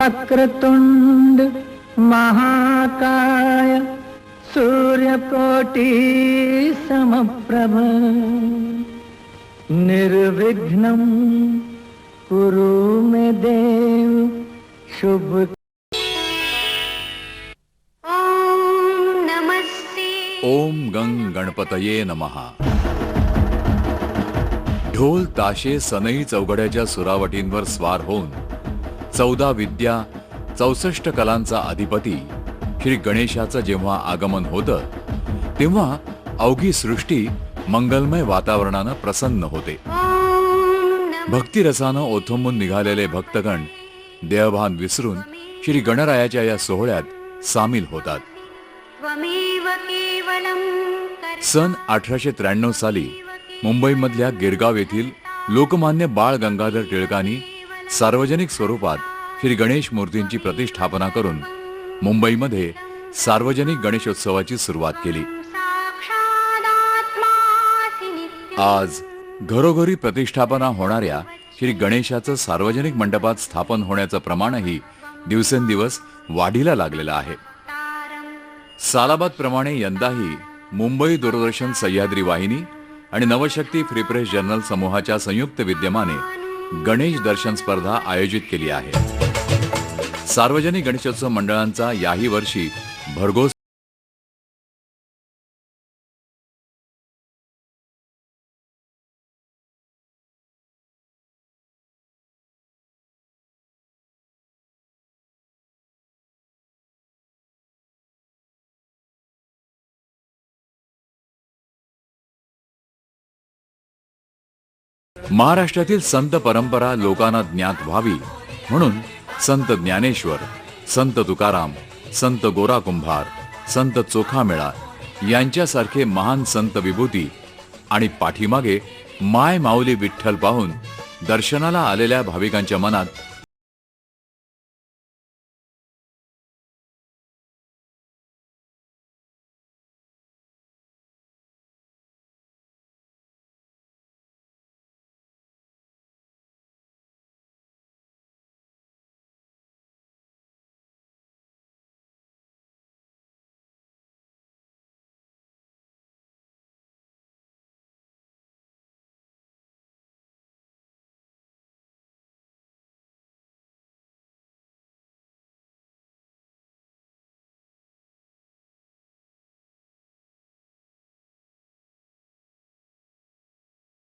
वक्रतुंड महाकाय सूर्यकोटि समप्रभ निर्विघ्नं कुरु मे देव शुभ। ओम गंग गणपतये नमः। ढोल ताशे सनई चौघड्याच्या सुरावटींवर स्वार होऊन 14 विद्या 64 कलांचा अधिपती श्री गणेशाचं जेव्हा आगमन होतं तेव्हा अवघी सृष्टी मंगलमय वातावरणानं प्रसन्न होते। भक्तिरसानं ओथंबून निघालेले भक्तगण देहभान विसरून श्री गणरायाच्या या सोहळ्यात सामील होतात। सन 1893 साली मुंबईमधल्या गिरगाव येथील लोकमान्य बाळ गंगाधर टिळकांनी सार्वजनिक स्वरूपात श्री गणेश मूर्तींची प्रतिष्ठापना करून मुंबईमध्ये सार्वजनिक गणेशोत्सवाची सुरुवात केली। आज घरोघरी प्रतिष्ठापना होणाऱ्या श्री गणेशाचं सार्वजनिक मंडपात स्थापन होण्याचं प्रमाणही दिवसेंदिवस वाढीला लागलेलं आहे। सालाबाद प्रमाणे यंदाही मुंबई दूरदर्शन सह्याद्री वाहिनी आणि नवशक्ती फ्री प्रेस जर्नल समूहाच्या संयुक्त विद्यमाने गणेश दर्शन स्पर्धा आयोजित केली आहे। सार्वजनिक गणेशोत्सव मंडळांचा याही वर्षी भरघोस महाराष्ट्रातील संत परंपरा लोकांना ज्ञात व्हावी म्हणून संत ज्ञानेश्वर, संत तुकाराम, संत गोरा कुंभार, संत चोखामेळा यांच्यासारखे महान संत विभूती आणि पाठीमागे माय माऊली विठ्ठल पाहून दर्शनाला आलेल्या भाविकांच्या मनात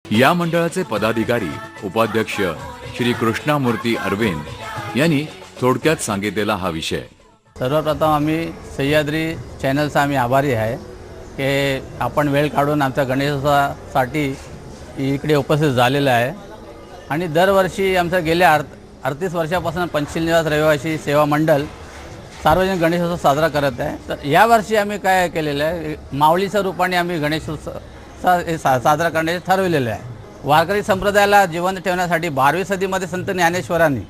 या मंडळाचे पदाधिकारी उपाध्यक्ष श्री कृष्णामूर्ती अरविंद यांनी थोडक्यात सांगितलेला हा विषय। सर्वप्रथम आम्ही सह्याद्री चॅनलचा आम्ही आभारी आहे की आपण वेळ काढून आमच्या गणेशोत्सवासाठी इकडे उपस्थित झालेला आहे आणि दरवर्षी आमच्या गेल्या 38 वर्षापासून पंचशीलनिवास रहिवासी सेवा मंडळ सार्वजनिक गणेशोत्सव साजरा करत आहे। तर यावर्षी आम्ही काय केलेलं आहे, माऊलीच्या रूपाने आम्ही गणेशोत्सव साजरा करण्याचे ठरवलेले आहे। वारकरी संप्रदायाला जिवंत ठेवण्यासाठी 12वी सदीमध्ये संत ज्ञानेश्वरांनी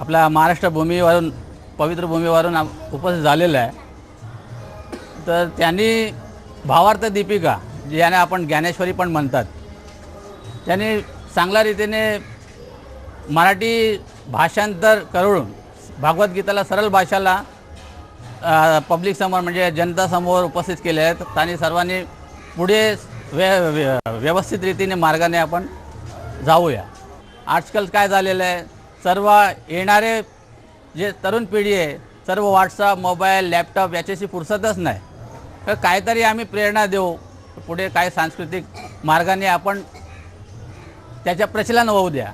आपल्या महाराष्ट्र भूमीवरून पवित्र भूमीवरून उपस्थित झालेलं आहे। तर त्यांनी भावार्थ दीपिका ज्याने आपण ज्ञानेश्वरी पण म्हणतात, त्यांनी चांगल्या रीतीने मराठी भाषांतर करून भागवद्गीताला सरळ भाषेला पब्लिक समोर म्हणजे जनतासमोर उपस्थित केले आहेत। त्यांनी सर्वांनी पुढे व्यवस्थित रीतीने मार्गाने आपण जाऊया। आजकाल काय झालेलं आहे, सर्व येणारे जे तरुण पिढी आहे सर्व व्हॉट्सअप, मोबाईल, लॅपटॉप याच्याशी फुरसतच नाही। तर काहीतरी आम्ही प्रेरणा देऊ, पुढे काय सांस्कृतिक मार्गाने आपण त्याच्या प्रचलन होऊ द्या।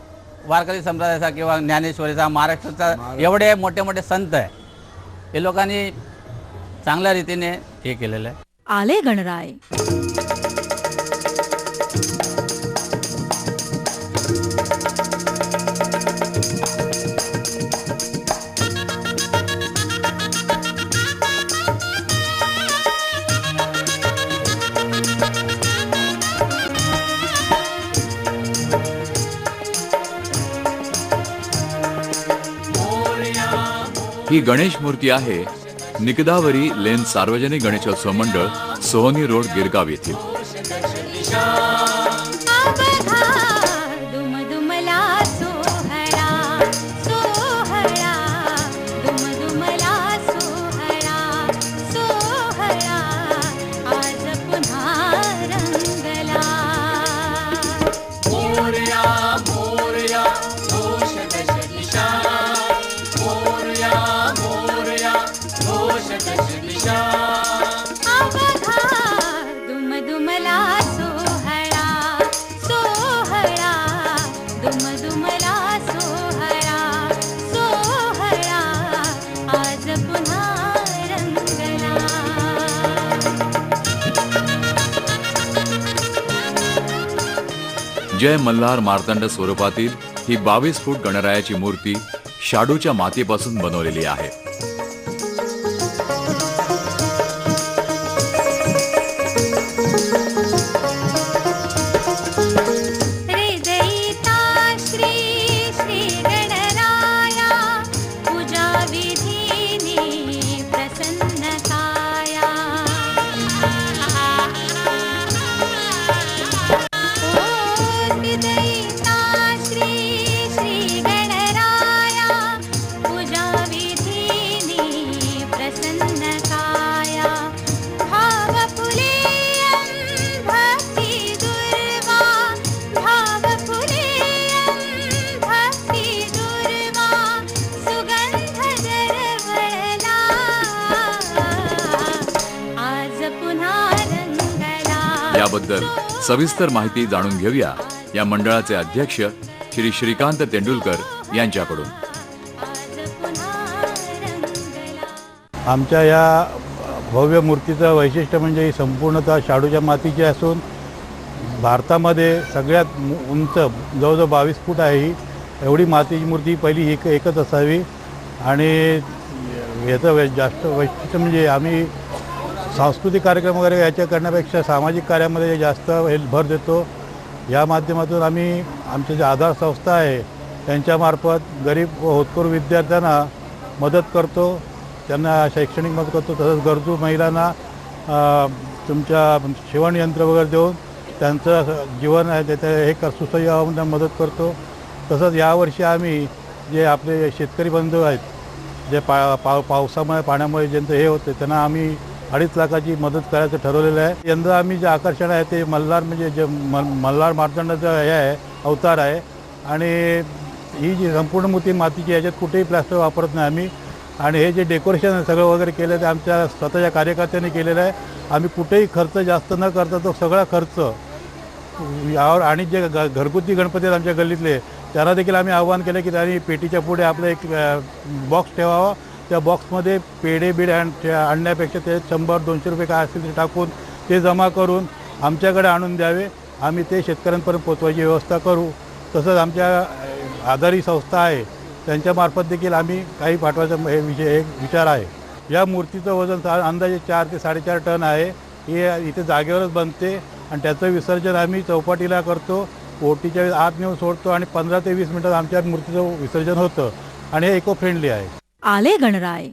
वारकरी संप्रदायाचा किंवा ज्ञानेश्वरीचा महाराष्ट्राचा एवढे मोठे मोठे संत आहे, हे लोकांनी चांगल्या रीतीने हे केलेलं आहे। आले गणराय। ही गणेश मूर्ती आहे निकदावरी लेन सार्वजनिक गणेशोत्सव मंडळ सोहनी रोड गिरगाव येथील। दुमदुमला सोहळा सोहळा जय मल्हार मार्तंड स्वरूपातील ही 22 फूट गणरायाची मूर्ती शाडूच्या मातीपासून बनवलेली आहे. याबद्दल सविस्तर माहिती जाणून घेऊया या मंडळाचे अध्यक्ष श्री श्रीकांत तेंडुलकर यांच्याकडून. आमच्या या भव्य मूर्तीचं वैशिष्ट्य म्हणजे ही संपूर्णतः शाडूच्या मातीची असून भारतामध्ये सगळ्यात उंच जवळजवळ 22 फूट आहे. ही एवढी मातीची मूर्ती पहिली एकच असावी. आणि याचं जास्त वैशिष्ट्य म्हणजे आम्ही सांस्कृतिक कार्यक्रम वगैरे याच्या करण्यापेक्षा सामाजिक कार्यामध्ये जास्त भर देतो. या माध्यमातून आम्ही आमच्या जे आधार संस्था आहे त्यांच्यामार्फत गरीब व होतकरू विद्यार्थ्यांना मदत करतो, त्यांना शैक्षणिक मदत करतो. तसंच गरजू महिलांना तुमच्या शिवणयंत्र वगैरे देऊन त्यांचं जीवन आहे त्याचं हे सुसह्य होऊन मदत करतो. तसंच यावर्षी आम्ही जे आपले शेतकरी बंधू आहेत जे पावसामुळे पाण्यामुळे ज्यांचं हे होतं त्यांना आम्ही 2.5 लाखाची मदत करायचं ठरवलेलं आहे. यंदा आम्ही जे आकर्षण आहे ते मल्हार म्हणजे जे मल्हार मार्तंडाचं हे आहे अवतार आहे. आणि ही जी संपूर्ण मूर्ती मातीची याच्यात कुठेही प्लास्टर वापरत नाही आम्ही. आणि हे जे डेकोरेशन सगळं वगैरे केलं ते आमच्या स्वतःच्या कार्यकर्त्यांनी केलेलं आहे. आम्ही कुठेही खर्च जास्त न करता तो सगळा खर्च यावर आणि जे घरगुती गणपती आहेत आमच्या गल्लीतले त्यांना देखील आम्ही आवाहन केलं की त्यांनी पेटीच्या पुढे आपलं एक बॉक्स ठेवावा. त्या बॉक्समध्ये पेढे बिडे आणण्यापेक्षा ते 100-200 रुपये काय असतील ते टाकून ते जमा करून आमच्याकडे आणून द्यावे. आम्ही ते शेतकऱ्यांपर्यंत पोचवायची व्यवस्था करू. तसंच आमच्या आधारी संस्था आहे त्यांच्यामार्फत देखील आम्ही काही पाठवायचा एक विचार आहे. या मूर्तीचं वजन अंदाजे 4 ते 4.5 टन आहे. हे इथे जागेवरच बनते आणि त्याचं विसर्जन आम्ही चौपाटीला करतो. ओटीच्या आत नेऊन सोडतो आणि 15 ते 20 मिनिटात आमच्या मूर्तीचं विसर्जन होतं. आणि हे इको फ्रेंडली आहे. आले गणराय.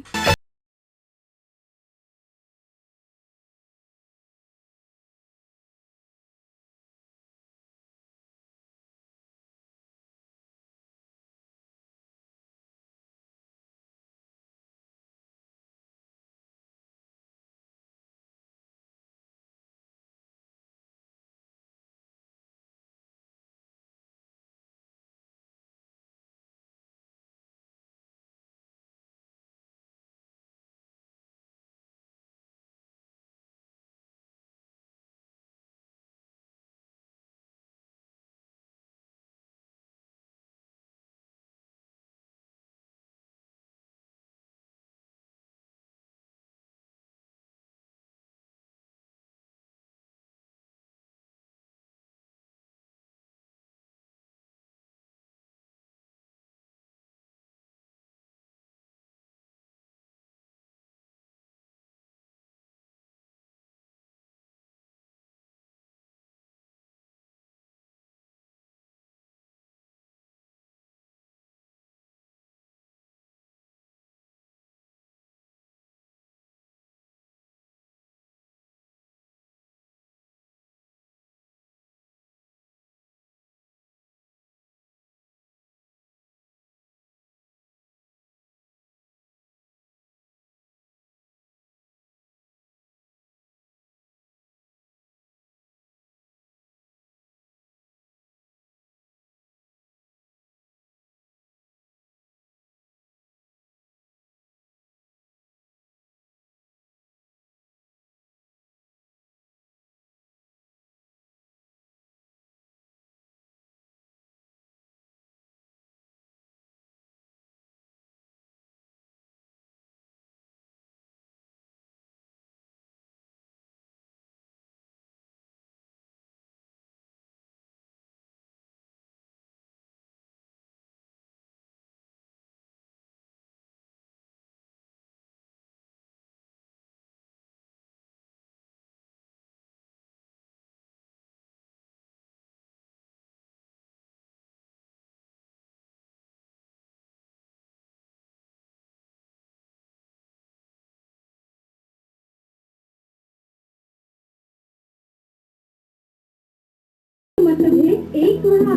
मतभेद एक व्हा,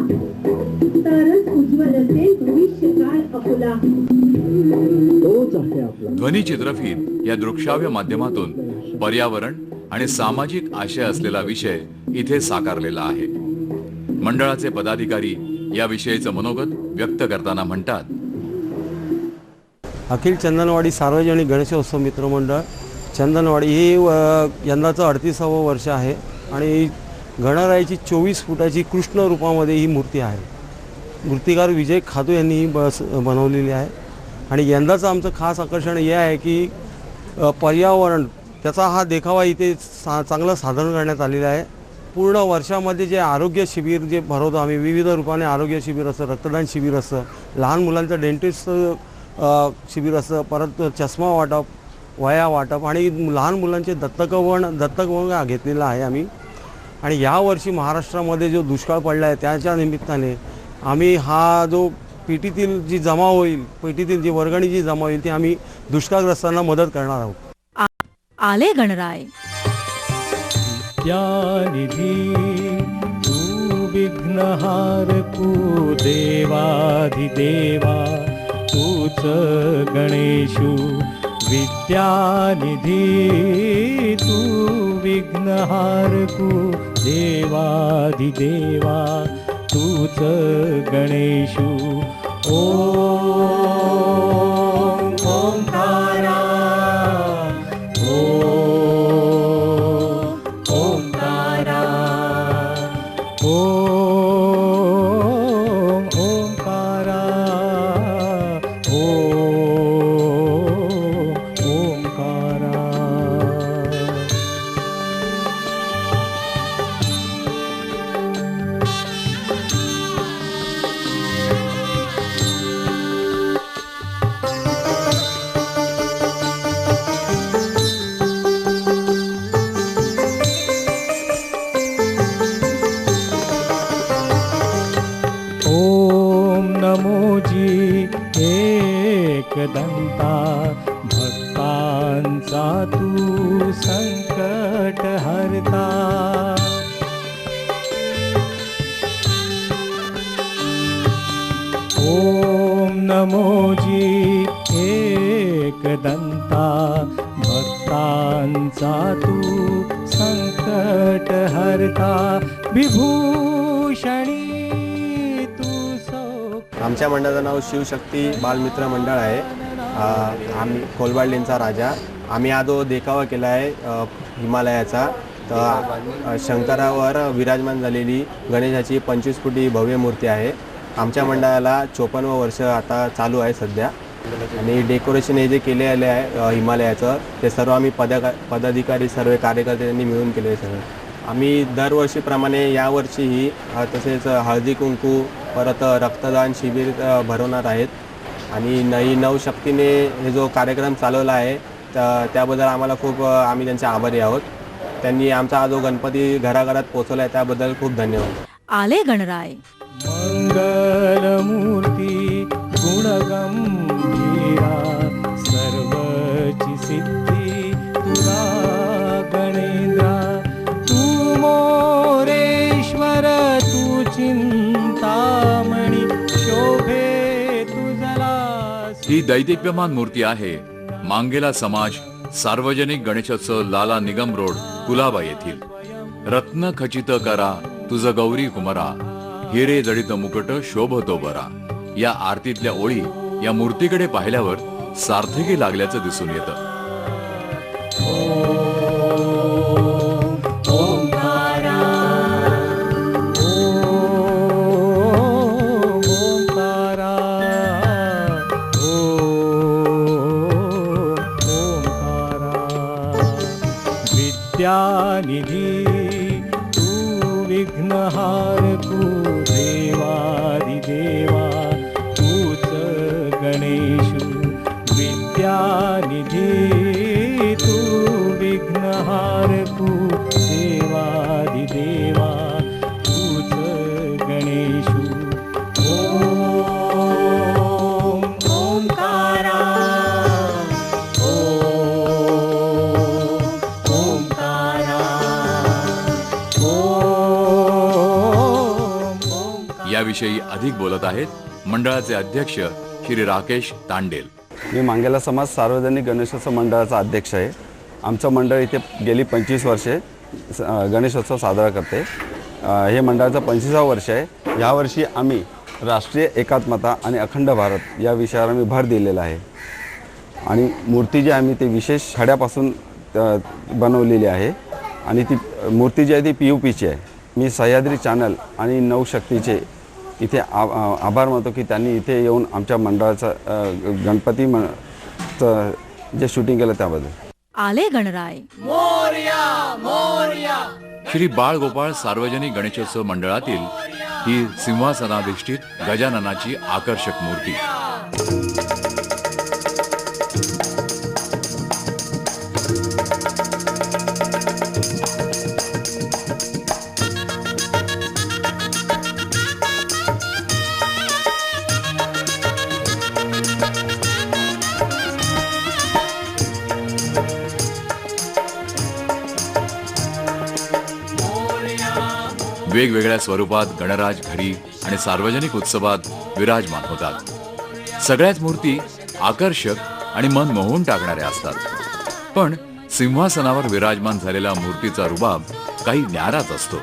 तरच उज्ज्वल असेल भविष्य काळ आपला. तोच आहे आपला. ध्वनी चित्रफित या दृकश्राव्य माध्यमातून पर्यावरण आणि सामाजिक आशय असलेला विषय इथे साकारलेला आहे. मंडळाचे पदाधिकारी या विषयीचं मनोगत व्यक्त करताना म्हणतात, अखिल चंदनवाडी सार्वजनिक गणेशोत्सव मित्रमंडळ चंदनवाडी ही यंदाचं 38वं वर्ष आहे आणि गणरायाची 24 फुटाची कृष्ण रूपामध्ये ही मूर्ती आहे. मूर्तिकार विजय खातू यांनी ही बनवलेली आहे. आणि यंदाचं आमचं खास आकर्षण हे आहे की पर्यावरण त्याचा हा देखावा इथे चांगलं सादर करण्यात आलेला आहे. पूर्ण वर्षामध्ये जे आरोग्य शिबिर जे भरवतो आम्ही, विविध रूपाने आरोग्य शिबिर असतं, रक्तदान शिबिर असतं, लहान मुलांचं डेंटिस्ट शिबिर असतं, परत चष्मा वाटप, वया वाटप आणि लहान मुलांचे दत्तक घेतलेलं आहे आम्ही. आणि यावर्षी महाराष्ट्रामध्ये जो दुष्काळ पडला आहे त्याच्या निमित्ताने आम्ही हा जो पेटीतील जी जमा होईल, पेटीतील जी वर्गणी जी जमा होईल ती आम्ही दुष्काळग्रस्तांना मदत करणार आहोत. आले गणराय. विद्यानिधी तू विघ्नहारकू देवाधिदेवा तूच गणेशू. विद्यानिधी तू विघ्नहारकू देवाधिदेवा तूच गणेशू. ओम ओंकारा एकदंता भक्तांचा तू संकट हरता. ओम नमोजी एकदंता भक्तांचा तू संकट हरता. विभूषणी आमच्या मंडळाचं नाव शिवशक्ती बालमित्र मंडळ आहे. आम्ही कोलवाडलेंचा राजा. आम्ही हा जो देखावा केला आहे हिमालयाचा, तर शंकरावर विराजमान झालेली गणेशाची 25 फुटी भव्य मूर्ती आहे. आमच्या मंडळाला 54वं वर्ष आता चालू आहे सध्या. आणि डेकोरेशन हे जे केलेले आहे हिमालयाचं ते सर्व आम्ही पदाधिकारी सर्व कार्यकर्ते त्यांनी मिळून केले सगळं. आम्ही दरवर्षीप्रमाणे यावर्षीही तसेच हळदी कुंकू परत रक्तदान शिबिर भरवणार आहेत. आणि नवशक्तीने हे जो कार्यक्रम चालवला आहे त्याबद्दल आम्हाला खूप आम्ही त्यांचे आभारी आहोत. त्यांनी आमचा हा जो गणपती घराघरात पोहोचवला आहे त्याबद्दल खूप धन्यवाद. आले गणराय. मंगलमूर्ती गुणगंभीरा सर्वची सिद्धी तुला गणेंद्रा. तू मोरेश्वर तू चिंतामणी शोभे तुझला. ही दैदिप्यमान मूर्ती आहे मांगेला समाज सार्वजनिक गणेशोत्सव लाला निगम रोड कुलाबा येथील. रत्न खचित करा तुझ गौरी कुमरा, हिरे जडित मुकुट शोभतो बरा. या आरतीतल्या ओळी या मूर्तीकडे पाहिल्यावर सार्थकी लागल्याचं दिसून येतं. विद्यानिधी तू विघ्नहारकू देवादिदेवा तूच गणेशू. विद्यानिधी तू विघ्नहारकू देवादिदेवा तूच गणेशू. ओम ओंकारा ओंकारा. ओम याविषयी अधिक बोलत आहेत मंडळाचे अध्यक्ष श्री राकेश तांडेल. मी मांगेला समाज सार्वजनिक गणेशोत्सव मंडळाचा अध्यक्ष आहे. आमचं मंडळ इथे गेली 25 वर्षे गणेशोत्सव साजरा करते. हे मंडळाचं 25वे वर्ष आहे. यावर्षी आम्ही राष्ट्रीय एकात्मता आणि अखंड भारत या विषयावर आम्ही भर दिलेला आहे. आणि मूर्ती जी आम्ही ते विशेष खड्यापासून बनवलेली आहे आणि ती मूर्ती जी आहे ती POPची आहे. मी सह्याद्री चॅनल आणि नवशक्तीचे इथे आभार मानतो की त्यांनी इथे येऊन आमच्या मंडळाचं गणपती जे शूटिंग केलं त्याबद्दल. आले गणराय. श्री बाळगोपाळ सार्वजनिक गणेशोत्सव मंडळातील ही सिंहासनाधिष्ठित गजाननाची आकर्षक मूर्ती. वेगवेगळ्या स्वरूपात गणराज घरी आणि सार्वजनिक उत्सवात विराजमान होतात. सगळ्याच मूर्ती आकर्षक आणि मन मोहून टाकणाऱ्या असतात. पण सिंहासनावर विराजमान झालेला मूर्तीचा रुबाब काही न्याराच असतो.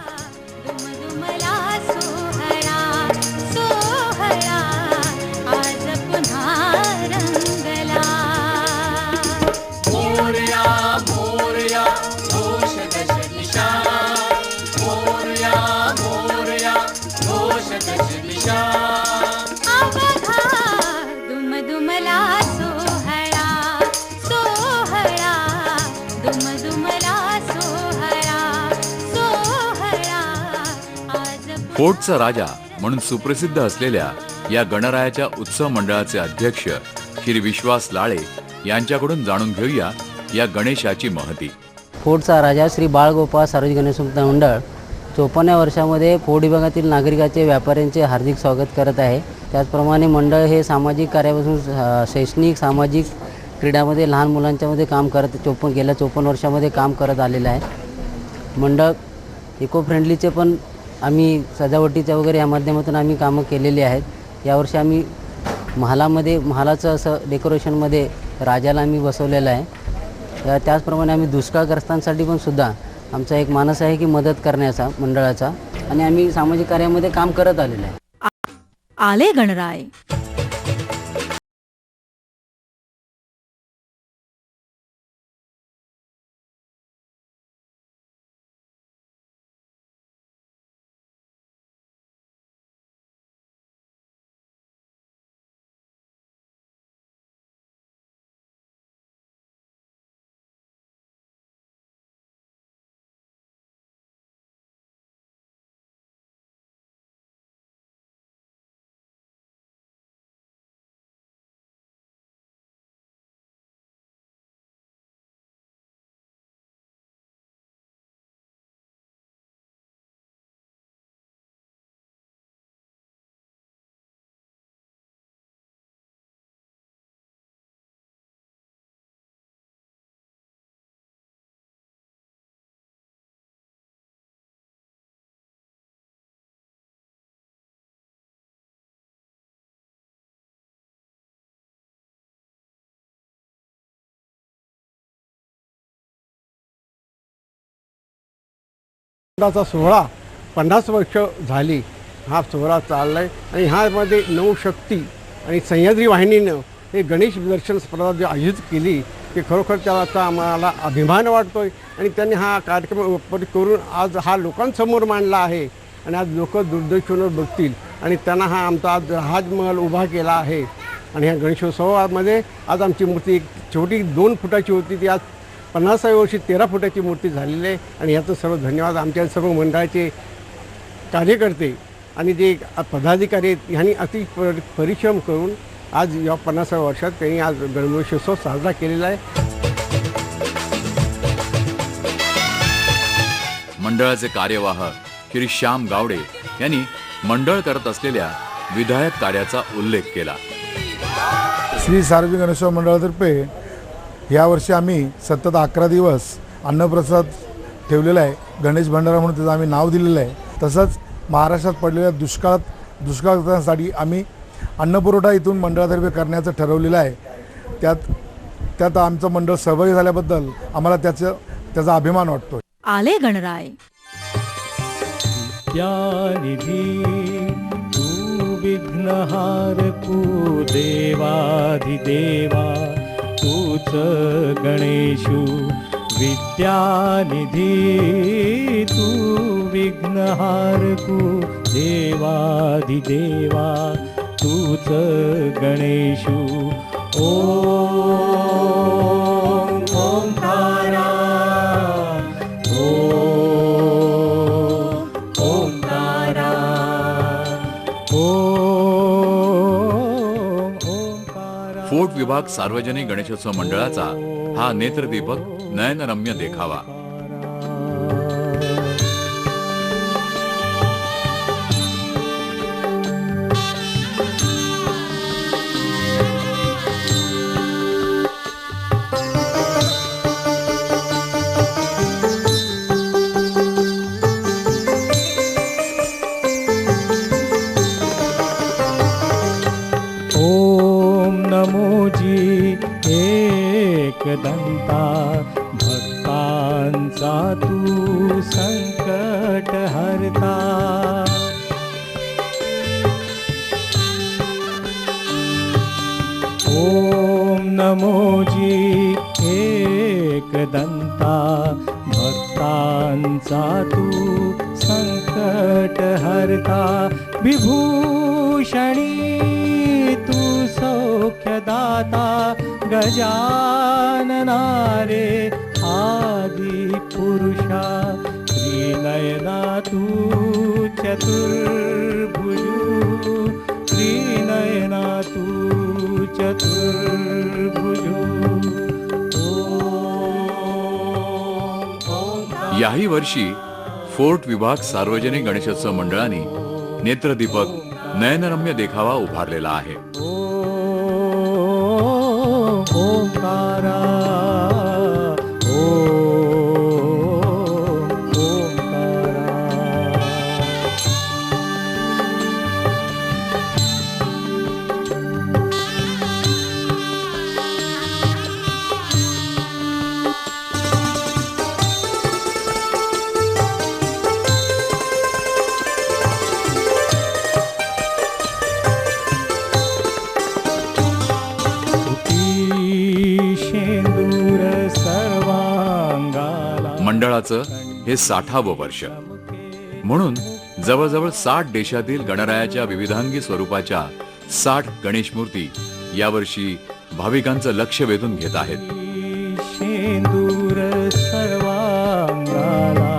फोर्टचा राजा म्हणून सुप्रसिद्ध असलेल्या या गणरायाच्या उत्सव मंडळाचे अध्यक्ष श्री विश्वास लाळे यांच्याकडून जाणून घेऊया या गणेशाची महती. फोर्टचा राजा श्री बाळगोपाळ सार्वजनिक गणेशोत्सव मंडळ 54व्या वर्षामध्ये फोर्ट विभागातील नागरिकाचे व्यापाऱ्यांचे हार्दिक स्वागत करत आहे. त्याचप्रमाणे मंडळ हे सामाजिक कार्यापासून शैक्षणिक सामाजिक क्रीडामध्ये लहान मुलांच्यामध्ये काम करत गेल्या 54 वर्षामध्ये काम करत आलेलं आहे. मंडळ इको फ्रेंडलीचे पण आम्ही सजावटीच्या वगैरे या माध्यमातून आम्ही कामं केलेली आहेत. यावर्षी आम्ही महालाचं असं डेकोरेशनमध्ये राजाला आम्ही बसवलेलं आहे. त्याचप्रमाणे आम्ही दुष्काळग्रस्तांसाठी पण सुद्धा आमचा एक मानस आहे की मदत करण्याचा मंडळाचा, आणि आम्ही सामाजिक कार्यामध्ये काम करत आलेलं आहे. आले गणराय. चा सोहळा 50 वर्ष झाली हा सोहळा चालला आहे. आणि ह्यामध्ये नवशक्ती आणि सह्याद्री वाहिनीनं हे गणेश दर्शन स्पर्धा जी आयोजित केली ते खरोखर त्याचा आम्हाला अभिमान वाटतो आहे. आणि त्यांनी हा कार्यक्रम करून आज हा लोकांसमोर मांडला आहे. आणि आज लोक दूरदर्शनवर बघतील आणि त्यांना हा आमचा आज राजमहल उभा केला आहे. आणि ह्या गणेशोत्सवामध्ये आज आमची मूर्ती एक छोटी 2 फुटाची होती, ती आज 50व्या वर्षी 13 फुटाची मूर्ती झालेली आहे. आणि याचं सर्व धन्यवाद आमच्या सर्व मंडळाचे कार्यकर्ते आणि जे पदाधिकारी आहेत ह्यांनी अति परिश्रम करून आज या 50व्या वर्षात त्यांनी आज गणेशोत्सव साजरा केलेला आहे. मंडळाचे कार्यवाह श्री श्याम गावडे यांनी मंडळ करत असलेल्या विधायक कार्याचा उल्लेख केला. श्री सार्वजनिक गणेशोत्सव मंडळातर्फे यावर्षी आम्ही सतत 11 दिवस अन्नप्रसाद ठेवलेला आहे. गणेश भंडारा म्हणून त्याचं आम्ही नाव दिलेलं आहे. तसंच महाराष्ट्रात पडलेल्या दुष्काळात दुष्काळग्रस्तांसाठी आम्ही अन्नपुरवठा इथून मंडळातर्फे करण्याचं ठरवलेलं आहे. त्यात आमचं मंडळ सहभागी झाल्याबद्दल आम्हाला त्याचा अभिमान वाटतो. आले गणराय. विद्यानिधी तू विघ्नहारकू देवाधिदेवा तूच गणेशू. विद्यानिधी तू विघ्नहारकू देवाधिदेवा तूच गणेशू. ओम ओंकारा ओंकारा फोर्ट विभाग सार्वजनिक गणेशोत्सव मंडळाचा हा नेत्रदीपक नयनरम्य देखावा. नमोजी एकदंता भक्तांचा तू संकट हरता. ओम नमोजी एकदंता भक्तांचा तू संकट हरता. विभूषणी तू सौख्यदाता गजानना रे आदि पुरुषा. श्रीनयना तू चतुर्भुजू श्रीनयना तू चतुर्भुजू. याही वर्षी फोर्ट विभाग सार्वजनिक गणेशोत्सव मंडळाने नेत्रदीपक नयनरम्य देखावा उभारलेला आहे. ओंकारा मंडळाचं हे 60वं वर्ष. म्हणून जवळजवळ 60 देशातील गणरायाच्या विविधांगी स्वरूपाच्या 60 गणेश मूर्ती यावर्षी भाविकांचं लक्ष वेधून घेत आहेत. शेंदूर सर्वांगाला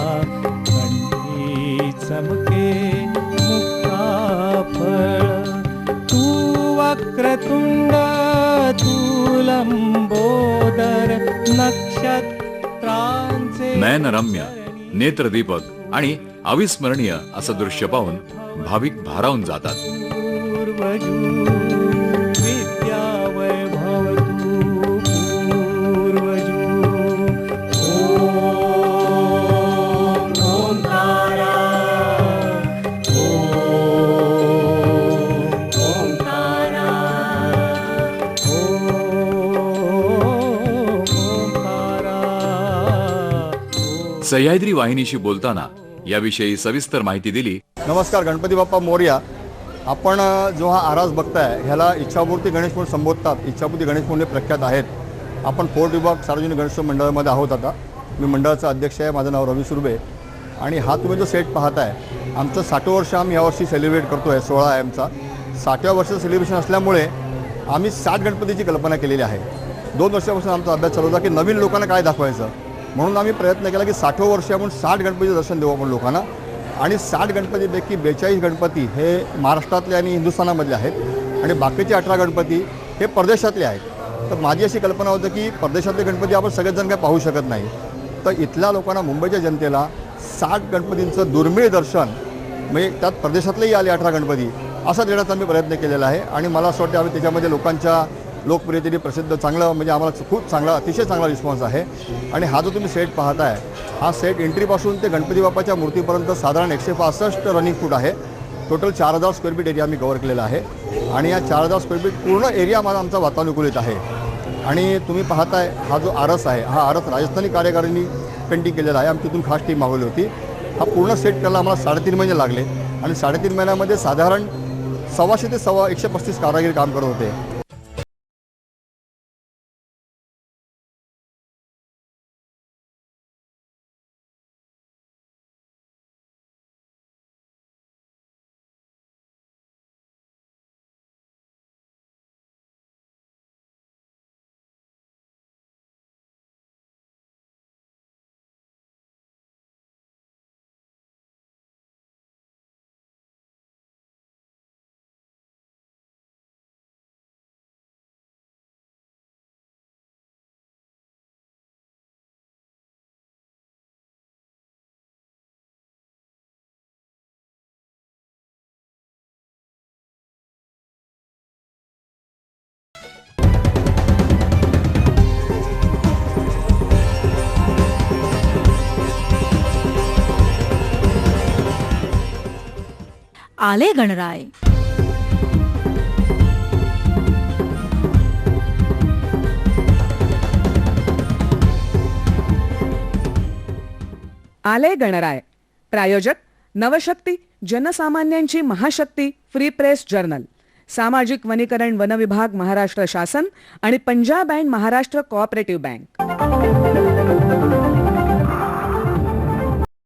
कंठी चमके मुक्ताफळ. तू वक्रतुंड तू लंबोदर नक्षत्रांचे नयनरम्य नेत्रदीपक आणि अविस्मरणीय असं दृश्य पाहून भाविक भारावून जातात. सह्याद्री वाहिनीशी बोलताना याविषयी सविस्तर माहिती दिली. नमस्कार, गणपती बाप्पा मोरया. आपण जो हा आरास बघताय ह्याला इच्छापूर्ती गणेश म्हणून संबोधतात. इच्छापूर्ती गणेश म्हणून प्रख्यात आहेत. आपण फोर्ट विभाग सार्वजनिक गणेश मंडळामध्ये आहोत. आता मी मंडळाचा अध्यक्ष आहे. माझं नाव रवी सुर्वे. आणि हा तुम्ही जो सेट पाहताय आमचं 60 वर्ष आम्ही यावर्षी सेलिब्रेट करतो आहे. 16 आहे आमचा 60व्या वर्षाचं सेलिब्रेशन असल्यामुळे आम्ही 60 गणपतीची कल्पना केलेली आहे. 2 वर्षापासून आमचा अभ्यास चालू होता की नवीन लोकांना काय दाखवायचं. म्हणून आम्ही प्रयत्न केला की 60वं वर्ष आपण 60 गणपतीचं दर्शन देऊ आपण लोकांना. आणि 60 गणपतीपैकी 42 गणपती हे महाराष्ट्रातले आणि हिंदुस्थानामधले आहेत आणि बाकीचे 18 गणपती हे परदेशातले आहेत. तर माझी अशी कल्पना होती की परदेशातले गणपती आपण सगळेच जण काय पाहू शकत नाही. तर इथल्या लोकांना, मुंबईच्या जनतेला 60 गणपतींचं दुर्मिळ दर्शन, म्हणजे त्यात परदेशातलेही आले 18 गणपती, असा देण्याचा आम्ही प्रयत्न केलेला आहे. आणि मला असं वाटतं आम्ही त्याच्यामध्ये लोकांच्या लोकप्रियतेने प्रसिद्ध चांगलं, म्हणजे आम्हाला खूप चांगला, अतिशय चांगला रिस्पॉन्स आहे. आणि हा जो तुम्ही सेट पाहताय हा सेट एंट्रीपासून ते गणपती बाप्पाच्या मूर्तीपर्यंत साधारण 165 रनिंग फूट आहे. टोटल 4000 स्क्वेअर फीट एरिया आम्ही कव्हर केलेला आहे आणि या 4000 स्क्वेअर फीट पूर्ण एरिया माझा आमचा वातानुकूलित आहे. आणि तुम्ही पाहताय हा जो आरस आहे, हा आरस राजस्थानी कारागिरांनी पेंटिंग केलेला आहे. आम्ही तिथून खास टीम मागवली होती. हा पूर्ण सेट करायला आम्हाला 3.5 महिने लागले आणि 3.5 महिन्यामध्ये साधारण 125 ते 135 कारागीर काम करत होते. आले गणराय. आले गणराय. प्रायोजक नवशक्ती, जनसामान्यांची महाशक्ती, फ्री प्रेस जर्नल, सामाजिक वनीकरण वन विभाग, महाराष्ट्र शासन आणि Punjab and Maharashtra cooperative bank.